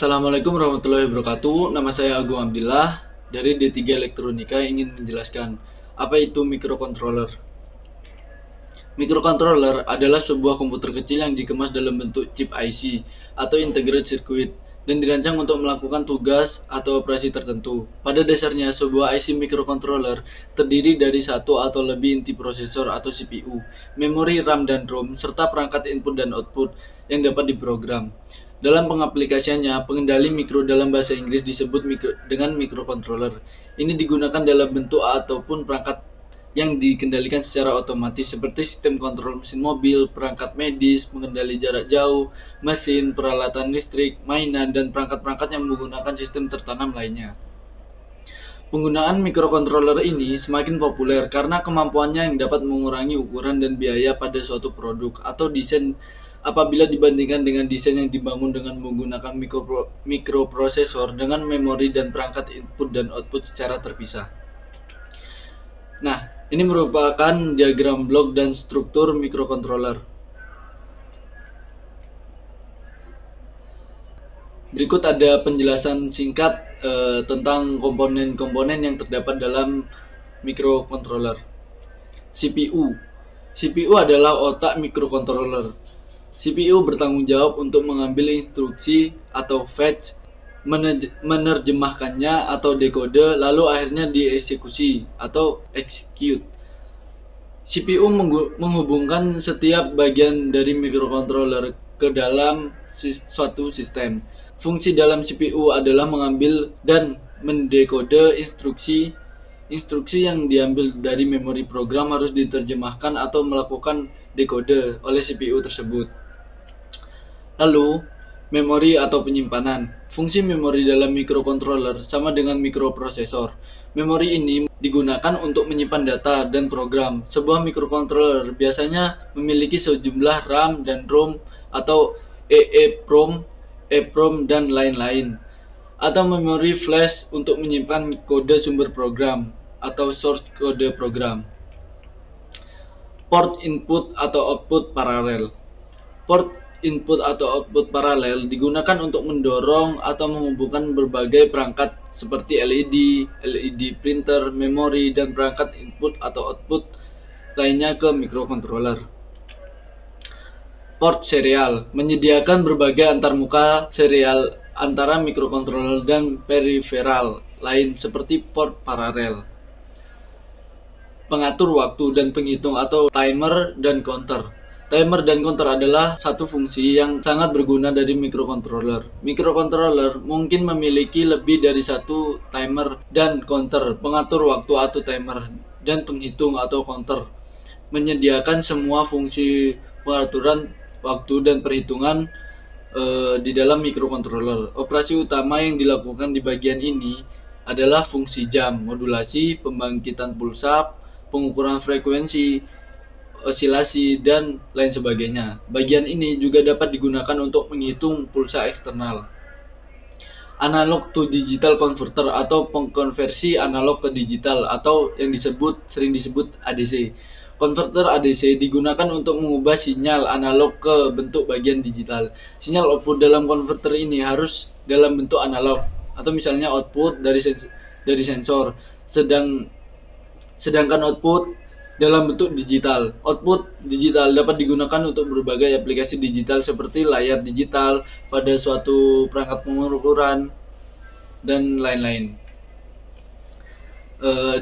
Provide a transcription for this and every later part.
Assalamualaikum warahmatullahi wabarakatuh. Nama saya Agung Abdillah dari D3 Elektronika ingin menjelaskan apa itu microcontroller. Microcontroller adalah sebuah komputer kecil yang dikemas dalam bentuk chip IC atau integrated circuit dan dirancang untuk melakukan tugas atau operasi tertentu. Pada dasarnya, sebuah IC microcontroller terdiri dari satu atau lebih inti prosesor atau CPU, memori RAM dan ROM, serta perangkat input dan output yang dapat diprogram. Dalam pengaplikasiannya, pengendali mikro dalam bahasa Inggris disebut dengan microcontroller. Ini digunakan dalam bentuk ataupun perangkat yang dikendalikan secara otomatis seperti sistem kontrol mesin mobil, perangkat medis, pengendali jarak jauh, mesin, peralatan listrik, mainan, dan perangkat-perangkat yang menggunakan sistem tertanam lainnya. Penggunaan microcontroller ini semakin populer karena kemampuannya yang dapat mengurangi ukuran dan biaya pada suatu produk atau desain apabila dibandingkan dengan desain yang dibangun dengan menggunakan mikroprosesor dengan memori dan perangkat input dan output secara terpisah. Nah, ini merupakan diagram blok dan struktur microcontroller. Berikut ada penjelasan singkat tentang komponen-komponen yang terdapat dalam microcontroller. CPU. CPU adalah otak microcontroller. CPU bertanggung jawab untuk mengambil instruksi atau fetch, menerjemahkannya atau dekode, lalu akhirnya dieksekusi atau execute. CPU menghubungkan setiap bagian dari microcontroller ke dalam suatu sistem. Fungsi dalam CPU adalah mengambil dan mendekode instruksi. Instruksi yang diambil dari memori program harus diterjemahkan atau melakukan dekode oleh CPU tersebut. Lalu, memori atau penyimpanan. Fungsi memori dalam microcontroller sama dengan mikroprosesor. Memori ini digunakan untuk menyimpan data dan program. Sebuah microcontroller biasanya memiliki sejumlah RAM dan ROM atau EEPROM, EPROM, dan lain-lain. Atau memori flash untuk menyimpan kode sumber program atau source kode program. Port input atau output paralel. Port input atau output paralel digunakan untuk mendorong atau menghubungkan berbagai perangkat seperti LED, LED printer, memori, dan perangkat input atau output lainnya ke microcontroller. Port serial menyediakan berbagai antarmuka serial antara microcontroller dan periferal lain seperti port paralel. Pengatur waktu dan penghitung atau timer dan counter. Timer dan counter adalah satu fungsi yang sangat berguna dari microcontroller. Microcontroller mungkin memiliki lebih dari satu timer dan counter. Pengatur waktu atau timer dan penghitung atau counter menyediakan semua fungsi pengaturan waktu dan perhitungan di dalam microcontroller. Operasi utama yang dilakukan di bagian ini adalah fungsi jam, modulasi, pembangkitan pulsa, pengukuran frekuensi, osilasi, dan lain sebagainya. Bagian ini juga dapat digunakan untuk menghitung pulsa eksternal. Analog to digital converter atau pengkonversi analog ke digital atau yang sering disebut ADC. Konverter ADC digunakan untuk mengubah sinyal analog ke bentuk bagian digital. Sinyal output dalam konverter ini harus dalam bentuk analog atau misalnya output dari sensor, sedangkan output dalam bentuk digital. Output digital dapat digunakan untuk berbagai aplikasi digital seperti layar digital pada suatu perangkat pengukuran dan lain-lain.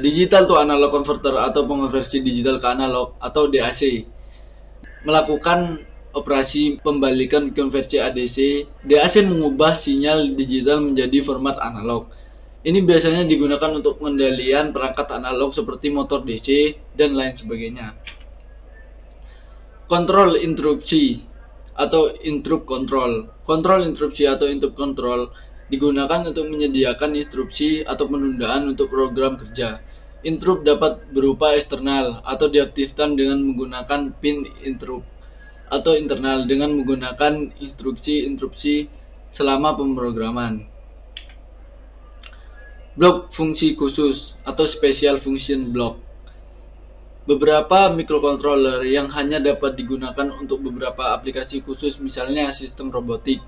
Digital to analog converter atau pengonversi digital ke analog atau DAC melakukan operasi pembalikan konversi ADC. DAC mengubah sinyal digital menjadi format analog. Ini biasanya digunakan untuk pengendalian perangkat analog seperti motor DC dan lain sebagainya. Kontrol interupsi atau interrupt control. Kontrol interupsi atau interrupt control digunakan untuk menyediakan instruksi atau penundaan untuk program kerja. Interrupt dapat berupa eksternal atau diaktifkan dengan menggunakan pin interrupt atau internal dengan menggunakan instruksi interupsi selama pemrograman. Blok fungsi khusus atau special function block. Beberapa microcontroller yang hanya dapat digunakan untuk beberapa aplikasi khusus, misalnya sistem robotik,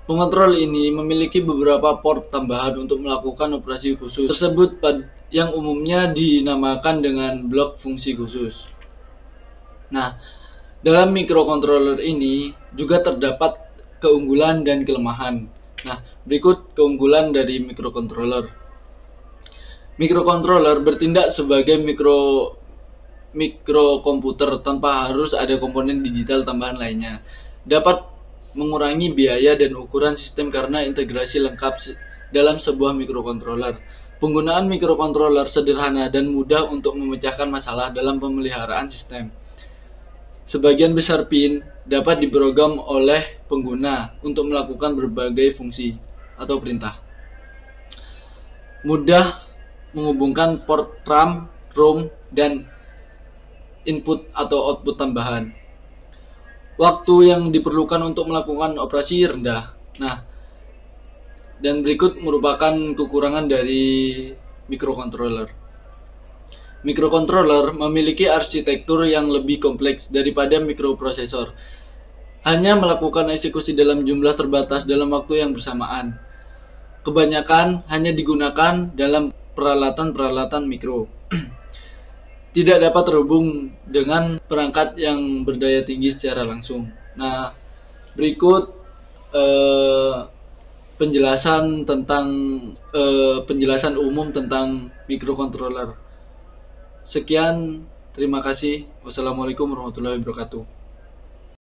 Pengontrol ini memiliki beberapa port tambahan untuk melakukan operasi khusus tersebut yang umumnya dinamakan dengan blok fungsi khusus. Nah, dalam microcontroller ini juga terdapat keunggulan dan kelemahan. Nah, berikut keunggulan dari microcontroller. Microcontroller bertindak sebagai mikrokomputer tanpa harus ada komponen digital tambahan lainnya. Dapat mengurangi biaya dan ukuran sistem karena integrasi lengkap dalam sebuah microcontroller. Penggunaan microcontroller sederhana dan mudah untuk memecahkan masalah dalam pemeliharaan sistem. Sebagian besar pin dapat diprogram oleh pengguna untuk melakukan berbagai fungsi atau perintah. Mudah menghubungkan port RAM, ROM, dan input atau output tambahan. Waktu yang diperlukan untuk melakukan operasi rendah. Nah, dan berikut merupakan kekurangan dari microcontroller. Microcontroller memiliki arsitektur yang lebih kompleks daripada mikroprosesor. Hanya melakukan eksekusi dalam jumlah terbatas dalam waktu yang bersamaan. Kebanyakan hanya digunakan dalam peralatan-peralatan mikro. Tidak dapat terhubung dengan perangkat yang berdaya tinggi secara langsung. Nah, berikut penjelasan umum tentang microcontroller. Sekian, terima kasih. Wassalamualaikum warahmatullahi wabarakatuh.